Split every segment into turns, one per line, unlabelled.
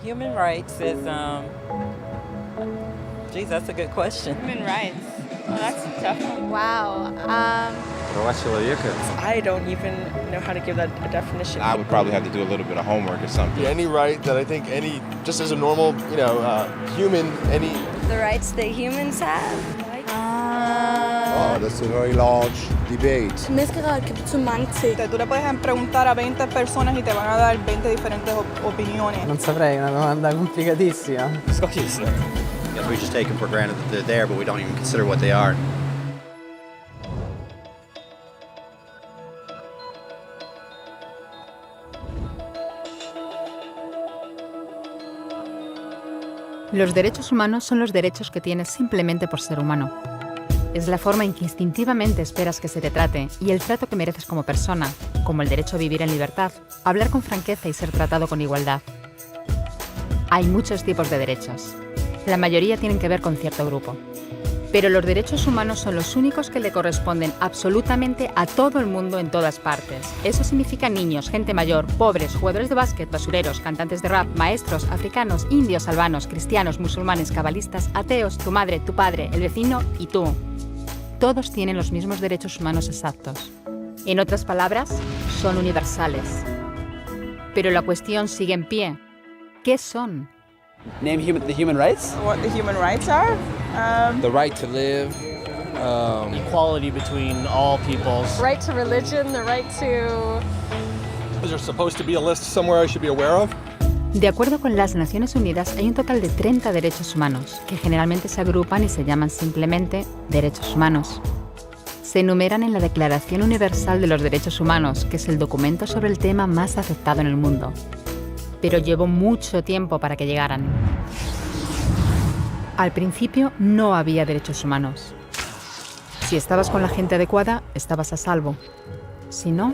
Human rights is, geez, that's a good question.
Human rights. Well, that's a tough one.
Wow.
I don't even know how to give that a definition.
I would probably have to do a little bit of homework or something.
Any right that I think just as a normal, human,
The rights that humans have.
Oh, that's a very large debate.
Menneskerettigheder kan betyde mange ting.
Tú le puedes preguntar a 20 personas y te van a dar 20 diferentes opiniones.
Non saprei, una domanda complicatissima.
Yes, we just take them for granted that they're there, but we don't even consider what they are.
Los derechos humanos son los derechos que tienes simplemente por ser humano. Es la forma en que instintivamente esperas que se te trate y el trato que mereces como persona, como el derecho a vivir en libertad, hablar con franqueza y ser tratado con igualdad. Hay muchos tipos de derechos. La mayoría tienen que ver con cierto grupo. Pero los derechos humanos son los únicos que le corresponden absolutamente a todo el mundo en todas partes. Eso significa niños, gente mayor, pobres, jugadores de básquet, basureros, cantantes de rap, maestros, africanos, indios, albanos, cristianos, musulmanes, cabalistas, ateos, tu madre, tu padre, el vecino y tú. Todos tienen los mismos derechos humanos exactos. En otras palabras, son universales. Pero la cuestión sigue en pie. ¿Qué son?
Name the human rights?
What the human rights are?
the right to live.
Equality between all peoples.
Right to religion, the right to...
Is there supposed to be a list somewhere I should be aware of?
De acuerdo con las Naciones Unidas, hay un total de 30 derechos humanos, que generalmente se agrupan y se llaman simplemente derechos humanos. Se enumeran en la Declaración Universal de los Derechos Humanos, que es el documento sobre el tema más aceptado en el mundo. Pero llevó mucho tiempo para que llegaran. Al principio no había derechos humanos. Si estabas con la gente adecuada, estabas a salvo. Si no,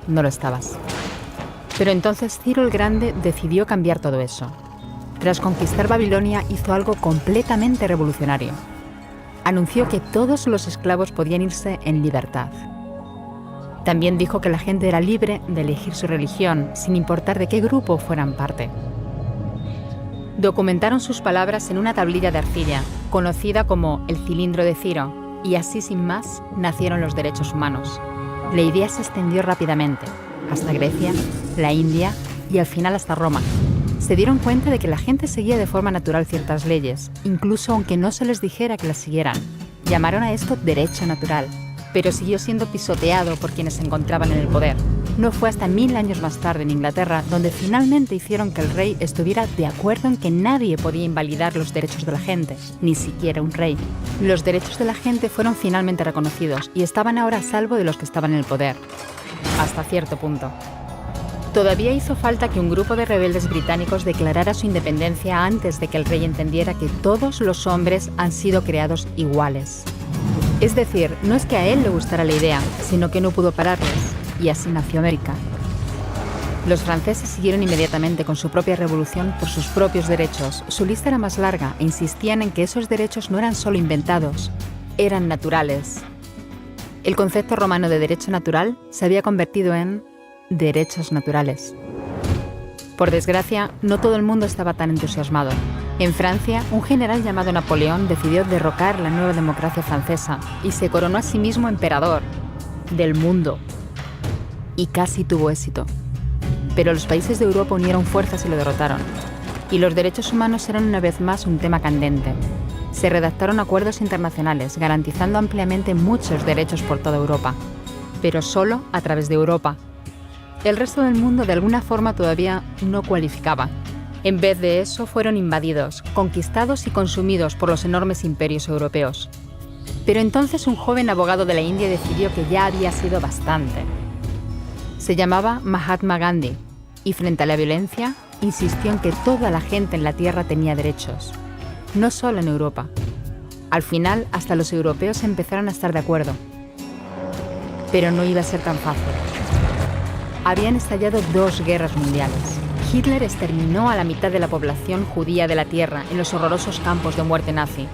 no lo estabas. Pero entonces Ciro el Grande decidió cambiar todo eso. Tras conquistar Babilonia, hizo algo completamente revolucionario. Anunció que todos los esclavos podían irse en libertad. También dijo que la gente era libre de elegir su religión, sin importar de qué grupo fueran parte. Documentaron sus palabras en una tablilla de arcilla, conocida como el cilindro de Ciro, y así sin más nacieron los derechos humanos. La idea se extendió rápidamente, hasta Grecia, la India y al final hasta Roma. Se dieron cuenta de que la gente seguía de forma natural ciertas leyes, incluso aunque no se les dijera que las siguieran. Llamaron a esto derecho natural, pero siguió siendo pisoteado por quienes se encontraban en el poder. No fue hasta 1000 años más tarde en Inglaterra donde finalmente hicieron que el rey estuviera de acuerdo en que nadie podía invalidar los derechos de la gente, ni siquiera un rey. Los derechos de la gente fueron finalmente reconocidos y estaban ahora a salvo de los que estaban en el poder. Hasta cierto punto. Todavía hizo falta que un grupo de rebeldes británicos declarara su independencia antes de que el rey entendiera que todos los hombres han sido creados iguales. Es decir, no es que a él le gustara la idea, sino que no pudo pararles, y así nació América. Los franceses siguieron inmediatamente con su propia revolución por sus propios derechos. Su lista era más larga e insistían en que esos derechos no eran solo inventados, eran naturales. El concepto romano de derecho natural se había convertido en derechos naturales. Por desgracia, no todo el mundo estaba tan entusiasmado. En Francia, un general llamado Napoleón decidió derrocar la nueva democracia francesa y se coronó a sí mismo emperador del mundo. Y casi tuvo éxito. Pero los países de Europa unieron fuerzas y lo derrotaron. Y los derechos humanos eran una vez más un tema candente. Se redactaron acuerdos internacionales garantizando ampliamente muchos derechos por toda Europa, pero solo a través de Europa. El resto del mundo de alguna forma todavía no cualificaba. En vez de eso fueron invadidos, conquistados y consumidos por los enormes imperios europeos. Pero entonces un joven abogado de la India decidió que ya había sido bastante. Se llamaba Mahatma Gandhi y frente a la violencia insistió en que toda la gente en la tierra tenía derechos. No solo en Europa. Al final, hasta los europeos empezaron a estar de acuerdo. Pero no iba a ser tan fácil. Habían estallado 2 guerras mundiales. Hitler exterminó a la mitad de la población judía de la Tierra en los horrorosos campos de muerte nazi.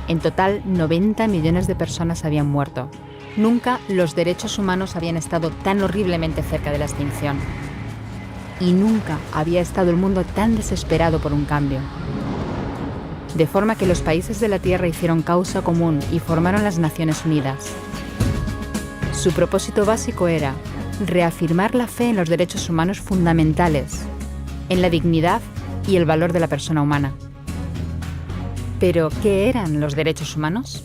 En total, 90 millones de personas habían muerto. Nunca los derechos humanos habían estado tan horriblemente cerca de la extinción. y nunca había estado el mundo tan desesperado por un cambio. De forma que los países de la Tierra hicieron causa común y formaron las Naciones Unidas. Su propósito básico era reafirmar la fe en los derechos humanos fundamentales, en la dignidad y el valor de la persona humana. ¿Pero qué eran los derechos humanos?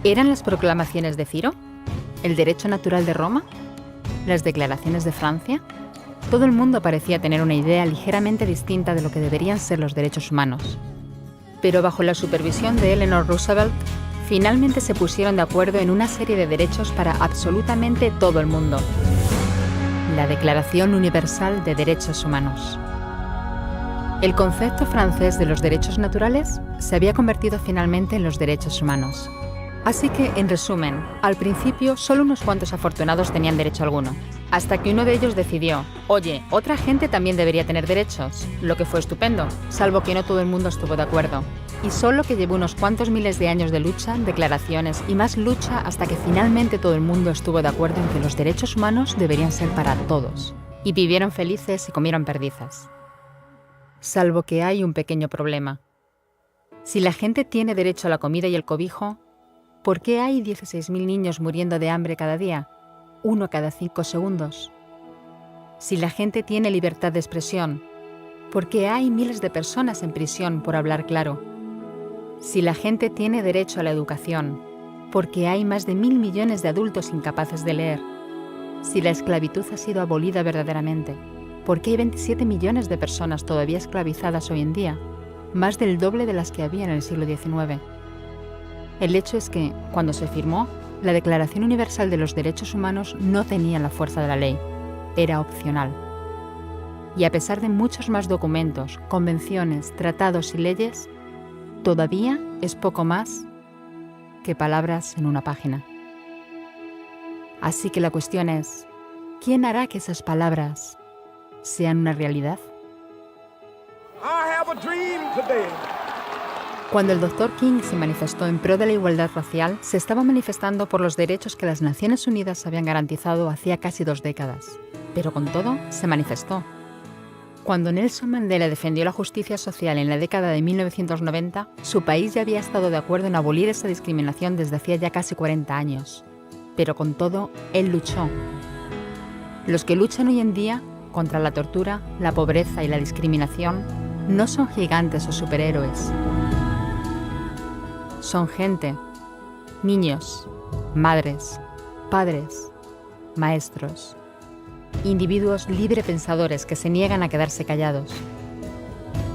¿Eran las proclamaciones de Ciro? ¿El derecho natural de Roma? ¿Las declaraciones de Francia? Todo el mundo parecía tener una idea ligeramente distinta de lo que deberían ser los derechos humanos. Pero bajo la supervisión de Eleanor Roosevelt, finalmente se pusieron de acuerdo en una serie de derechos para absolutamente todo el mundo. La Declaración Universal de Derechos Humanos. El concepto francés de los derechos naturales se había convertido finalmente en los derechos humanos. Así que, en resumen, al principio solo unos cuantos afortunados tenían derecho alguno, hasta que uno de ellos decidió, oye, otra gente también debería tener derechos, lo que fue estupendo, salvo que no todo el mundo estuvo de acuerdo. Y solo que llevó unos cuantos miles de años de lucha, declaraciones y más lucha hasta que finalmente todo el mundo estuvo de acuerdo en que los derechos humanos deberían ser para todos. Y vivieron felices y comieron perdices. Salvo que hay un pequeño problema. Si la gente tiene derecho a la comida y el cobijo, ¿por qué hay 16.000 niños muriendo de hambre cada día? 1 cada 5 segundos. Si la gente tiene libertad de expresión, ¿por qué hay miles de personas en prisión por hablar claro? Si la gente tiene derecho a la educación, ¿por qué hay más de 1.000 millones de adultos incapaces de leer? Si la esclavitud ha sido abolida verdaderamente, ¿por qué hay 27 millones de personas todavía esclavizadas hoy en día? Más del doble de las que había en el siglo XIX. El hecho es que, cuando se firmó, la Declaración Universal de los Derechos Humanos no tenía la fuerza de la ley, era opcional. Y a pesar de muchos más documentos, convenciones, tratados y leyes, todavía es poco más que palabras en una página. Así que la cuestión es, ¿quién hará que esas palabras sean una realidad? Cuando el Dr. King se manifestó en pro de la igualdad racial, se estaba manifestando por los derechos que las Naciones Unidas habían garantizado hacía casi 2 décadas. Pero con todo, se manifestó. Cuando Nelson Mandela defendió la justicia social en la década de 1990, su país ya había estado de acuerdo en abolir esa discriminación desde hacía ya casi 40 años. Pero con todo, él luchó. Los que luchan hoy en día contra la tortura, la pobreza y la discriminación no son gigantes o superhéroes. Son gente, niños, madres, padres, maestros, individuos librepensadores que se niegan a quedarse callados,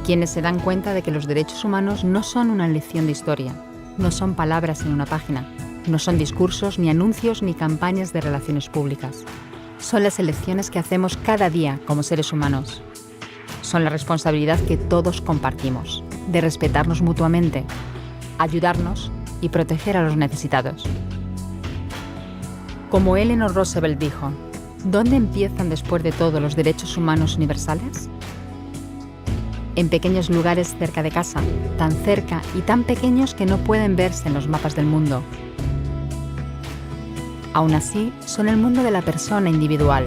quienes se dan cuenta de que los derechos humanos no son una lección de historia, no son palabras en una página, no son discursos, ni anuncios, ni campañas de relaciones públicas. Son las elecciones que hacemos cada día como seres humanos. Son la responsabilidad que todos compartimos, de respetarnos mutuamente, ayudarnos y proteger a los necesitados. Como Eleanor Roosevelt dijo, ¿dónde empiezan después de todo los derechos humanos universales? En pequeños lugares cerca de casa, tan cerca y tan pequeños que no pueden verse en los mapas del mundo. Aún así, son el mundo de la persona individual,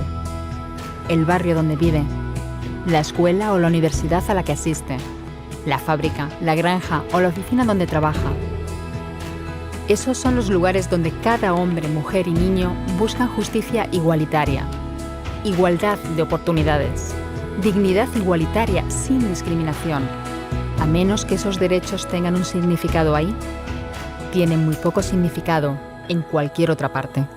el barrio donde vive, la escuela o la universidad a la que asiste, la fábrica, la granja o la oficina donde trabaja. Esos son los lugares donde cada hombre, mujer y niño buscan justicia igualitaria, igualdad de oportunidades, dignidad igualitaria sin discriminación. A menos que esos derechos tengan un significado ahí, tienen muy poco significado en cualquier otra parte.